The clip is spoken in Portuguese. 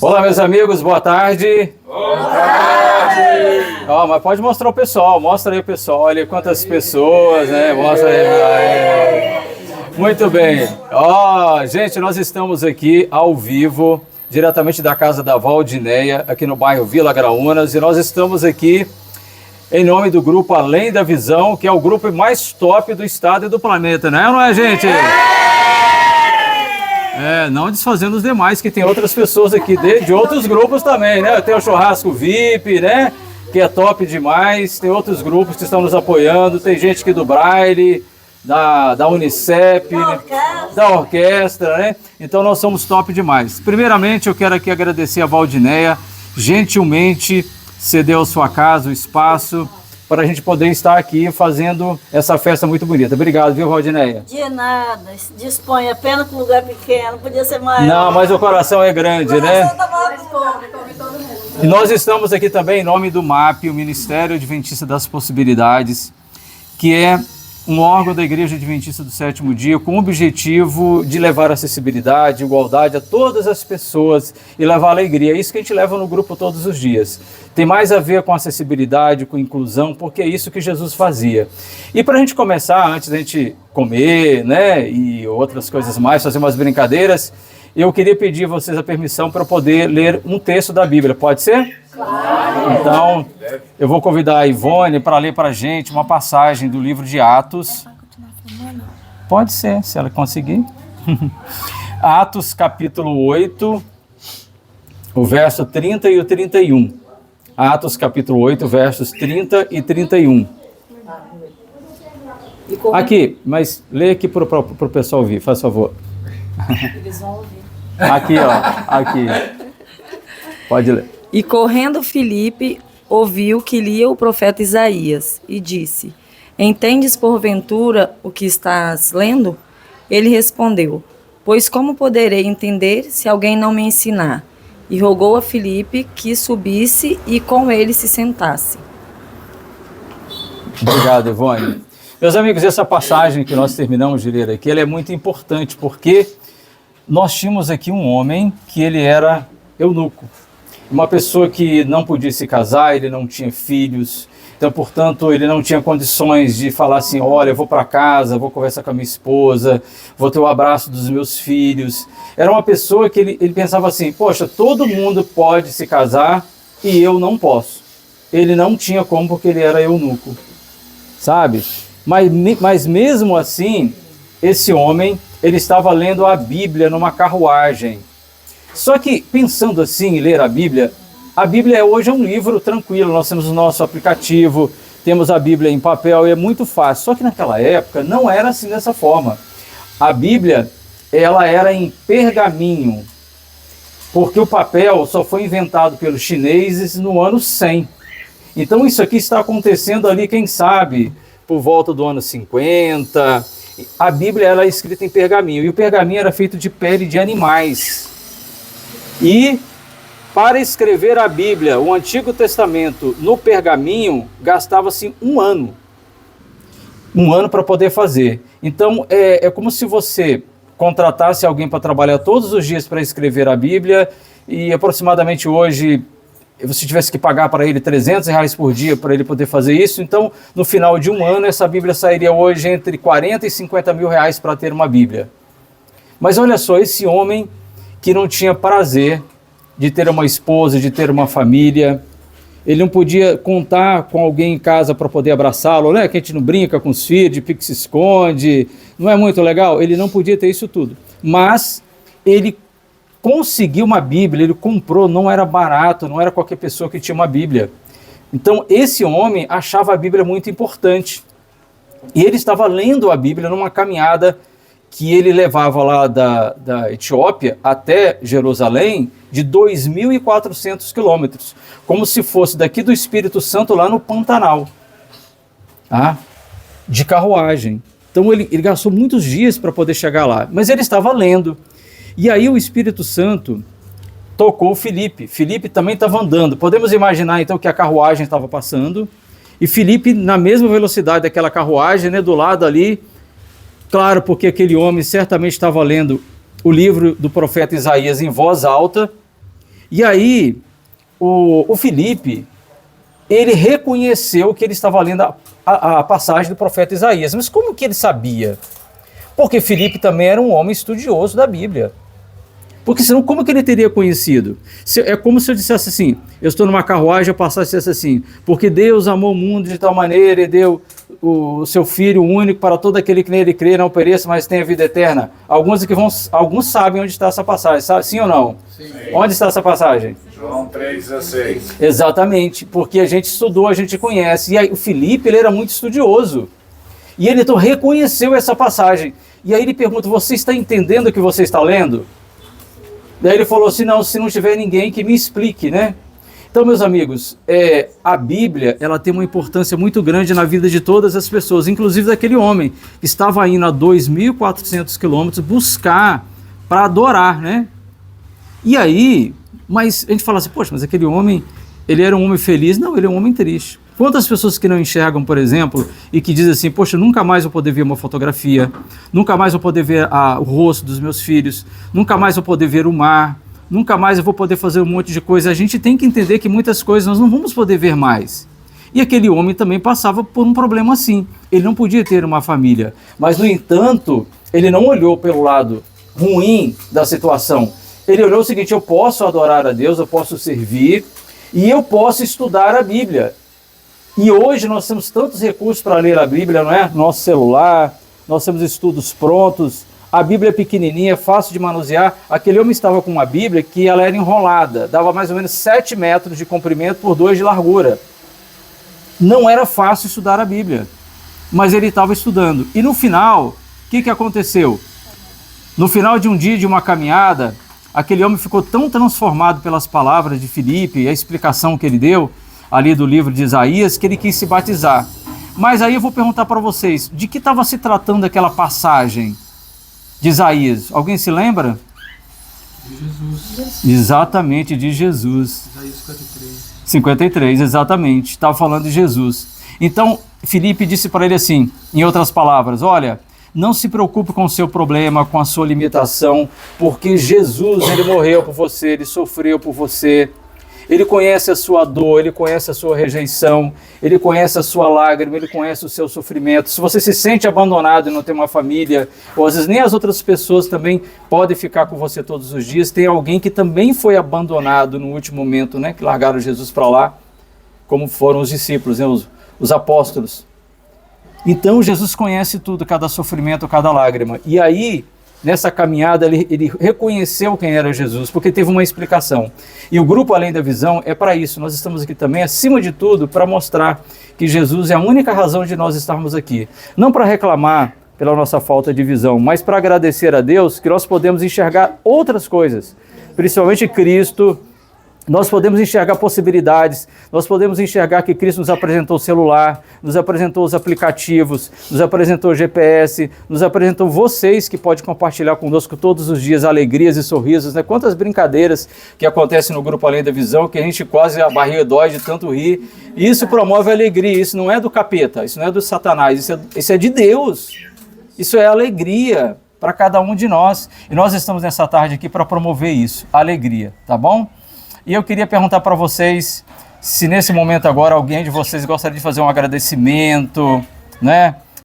Olá, meus amigos, boa tarde. Boa tarde. Mas pode mostrar o pessoal, mostra aí o pessoal, olha quantas pessoas, né? Mostra aí. Muito bem. Gente, nós estamos aqui ao vivo, diretamente da casa da Valdineia, aqui no bairro Vila Graúnas, e nós estamos aqui em nome do grupo Além da Visão, que é o grupo mais top do estado e do planeta, né? Não é, gente? Não desfazendo os demais, que tem outras pessoas aqui de outros grupos também, né? Tem o Churrasco VIP, né? Que é top demais. Tem outros grupos que estão nos apoiando. Tem gente aqui do Braille, da Unicep, da orquestra, né? Então nós somos top demais. Primeiramente, eu quero aqui agradecer a Valdineia, gentilmente cedeu a sua casa, o espaço, para a gente poder estar aqui fazendo essa festa muito bonita. Obrigado, viu, Valdineia? De nada, dispõe, é pena que o lugar pequeno, podia ser maior. Não, mas o coração é grande, né? E nós estamos aqui também em nome do MAP, o Ministério Adventista das Possibilidades, que é um órgão da Igreja Adventista do Sétimo Dia com o objetivo de levar acessibilidade, igualdade a todas as pessoas e levar alegria. É isso que a gente leva no grupo todos os dias. Tem mais a ver com acessibilidade, com inclusão, porque é isso que Jesus fazia. E para a gente começar, antes da gente comer, né, e outras coisas mais, fazer umas brincadeiras, eu queria pedir a vocês a permissão para poder ler um texto da Bíblia. Pode ser? Claro! Então, eu vou convidar a Ivone para ler para a gente uma passagem do livro de Atos. Pode ser, se ela conseguir. Atos, capítulo 8, o verso 30 e o 31. Atos, capítulo 8, versos 30 e 31. Aqui, mas lê aqui para o pessoal ouvir, faz favor. Eles vão ouvir. Aqui, ó, aqui. Pode ler. E correndo Filipe ouviu que lia o profeta Isaías e disse: Entendes porventura o que estás lendo? Ele respondeu: Pois como poderei entender se alguém não me ensinar? E rogou a Filipe que subisse e com ele se sentasse. Obrigado, Ivone. Meus amigos, essa passagem que nós terminamos de ler aqui, ela é muito importante porque nós tínhamos aqui um homem que ele era eunuco. Uma pessoa que não podia se casar, ele não tinha filhos, então, portanto, ele não tinha condições de falar assim, olha, eu vou para casa, vou conversar com a minha esposa, vou ter o abraço dos meus filhos. Era uma pessoa que ele pensava assim, poxa, todo mundo pode se casar e eu não posso. Ele não tinha como porque ele era eunuco, sabe? Mas mesmo assim, esse homem, ele estava lendo a Bíblia numa carruagem. Só que, pensando assim, em ler a Bíblia hoje é um livro tranquilo, nós temos o nosso aplicativo, temos a Bíblia em papel, e é muito fácil. Só que naquela época não era assim dessa forma. A Bíblia, ela era em pergaminho, porque o papel só foi inventado pelos chineses no ano 100. Então isso aqui está acontecendo ali, quem sabe, por volta do ano 50. A Bíblia ela é escrita em pergaminho, e o pergaminho era feito de pele de animais. E para escrever a Bíblia, o Antigo Testamento, no pergaminho, gastava-se um ano. Um ano para poder fazer. Então, é como se você contratasse alguém para trabalhar todos os dias para escrever a Bíblia, e aproximadamente hoje, você tivesse que pagar para ele R$300 por dia para ele poder fazer isso. Então, no final de um ano, essa Bíblia sairia hoje entre 40 e 50 mil reais para ter uma Bíblia. Mas olha só, esse homem que não tinha prazer de ter uma esposa, de ter uma família, ele não podia contar com alguém em casa para poder abraçá-lo, né? Que a gente não brinca com os filhos, de pique-se-esconde, não é muito legal? Ele não podia ter isso tudo, mas ele conseguiu uma Bíblia, ele comprou, não era barato, não era qualquer pessoa que tinha uma Bíblia. Então esse homem achava a Bíblia muito importante, e ele estava lendo a Bíblia numa caminhada que ele levava lá da Etiópia até Jerusalém de 2.400 quilômetros, como se fosse daqui do Espírito Santo lá no Pantanal, de carruagem. Então ele gastou muitos dias para poder chegar lá, mas ele estava lendo. E aí o Espírito Santo tocou Filipe. Filipe também estava andando. Podemos imaginar então que a carruagem estava passando, e Filipe na mesma velocidade daquela carruagem, né, do lado ali. Claro, porque aquele homem certamente estava lendo o livro do profeta Isaías em voz alta, e aí o Filipe, ele reconheceu que ele estava lendo a passagem do profeta Isaías. Mas como que ele sabia? Porque Filipe também era um homem estudioso da Bíblia. Porque senão, como que ele teria conhecido? É como se eu dissesse assim, eu estou numa carruagem, eu passasse e dissesse assim, porque Deus amou o mundo de tal maneira e deu o seu Filho único para todo aquele que nele crê, não pereça, mas tenha vida eterna. Alguns sabem onde está essa passagem, sabe? Sim ou não? Sim. Onde está essa passagem? João 3,16. Exatamente, porque a gente estudou, a gente conhece. E aí o Filipe, ele era muito estudioso. E ele então reconheceu essa passagem. E aí ele pergunta, você está entendendo o que você está lendo? Daí ele falou assim, não, se não tiver ninguém que me explique, né? Então, meus amigos, a Bíblia, ela tem uma importância muito grande na vida de todas as pessoas, inclusive daquele homem que estava indo a 2.400 quilômetros buscar para adorar, né? E aí, mas a gente fala assim, poxa, mas aquele homem, ele era um homem feliz? Não, ele é um homem triste. Quantas pessoas que não enxergam, por exemplo, e que dizem assim, poxa, nunca mais vou poder ver uma fotografia, nunca mais vou poder ver o rosto dos meus filhos, nunca mais vou poder ver o mar, nunca mais eu vou poder fazer um monte de coisa. A gente tem que entender que muitas coisas nós não vamos poder ver mais. E aquele homem também passava por um problema assim. Ele não podia ter uma família. Mas, no entanto, ele não olhou pelo lado ruim da situação. Ele olhou o seguinte, eu posso adorar a Deus, eu posso servir e eu posso estudar a Bíblia. E hoje nós temos tantos recursos para ler a Bíblia, não é? Nosso celular, nós temos estudos prontos, a Bíblia é pequenininha, fácil de manusear. Aquele homem estava com uma Bíblia que ela era enrolada, dava mais ou menos 7 metros de comprimento por 2 de largura. Não era fácil estudar a Bíblia, mas ele estava estudando. E no final, o que aconteceu? No final de um dia, de uma caminhada, aquele homem ficou tão transformado pelas palavras de Filipe e a explicação que ele deu, ali do livro de Isaías, que ele quis se batizar. Mas aí eu vou perguntar para vocês, de que estava se tratando aquela passagem de Isaías? Alguém se lembra? De Jesus. Exatamente, de Jesus. Isaías 53. 53, exatamente. Estava falando de Jesus. Então, Filipe disse para ele assim, em outras palavras, olha, não se preocupe com o seu problema, com a sua limitação, porque Jesus, ele morreu por você, ele sofreu por você. Ele conhece a sua dor, ele conhece a sua rejeição, ele conhece a sua lágrima, ele conhece o seu sofrimento. Se você se sente abandonado e não tem uma família, ou às vezes nem as outras pessoas também podem ficar com você todos os dias, tem alguém que também foi abandonado no último momento, né, que largaram Jesus para lá, como foram os discípulos, né, os apóstolos. Então Jesus conhece tudo, cada sofrimento, cada lágrima. E aí, nessa caminhada, ele reconheceu quem era Jesus, porque teve uma explicação. E o Grupo Além da Visão é para isso. Nós estamos aqui também, acima de tudo, para mostrar que Jesus é a única razão de nós estarmos aqui. Não para reclamar pela nossa falta de visão, mas para agradecer a Deus que nós podemos enxergar outras coisas, principalmente Cristo. Nós podemos enxergar possibilidades, nós podemos enxergar que Cristo nos apresentou o celular, nos apresentou os aplicativos, nos apresentou o GPS, nos apresentou vocês que podem compartilhar conosco todos os dias alegrias e sorrisos, né? Quantas brincadeiras que acontecem no Grupo Além da Visão, que a gente quase a barriga dói de tanto rir. Isso promove alegria, isso não é do capeta, isso não é do Satanás, isso é de Deus. Isso é alegria para cada um de nós. E nós estamos nessa tarde aqui para promover isso, alegria, tá bom? E eu queria perguntar para vocês se nesse momento agora alguém de vocês gostaria de fazer um agradecimento, né?